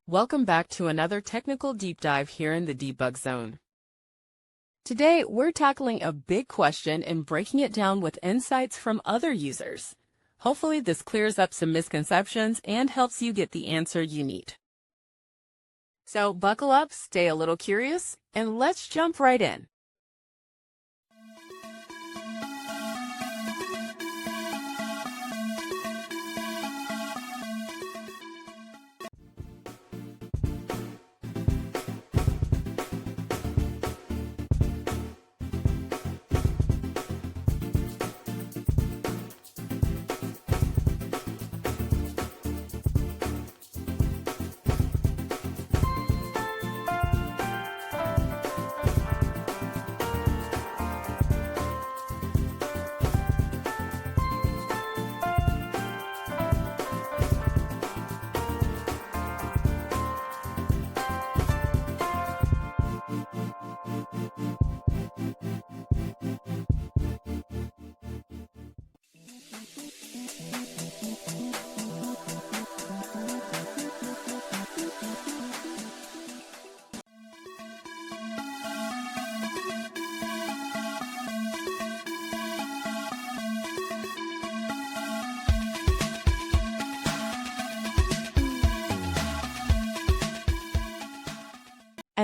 Welcome back to another technical deep dive here in the debug zone. Today, we're tackling a big question and breaking it down with insights from other users. Hopefully, this clears up some misconceptions and helps you get the answer you need. So buckle up, stay a little curious, and let's jump right in.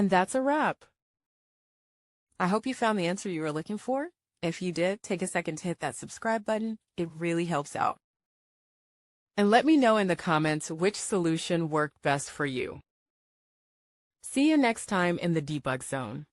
And that's a wrap. I hope you found the answer you were looking for. If you did, take a second to hit that subscribe button. It really helps out. And let me know in the comments which solution worked best for you. See you next time in the debug zone.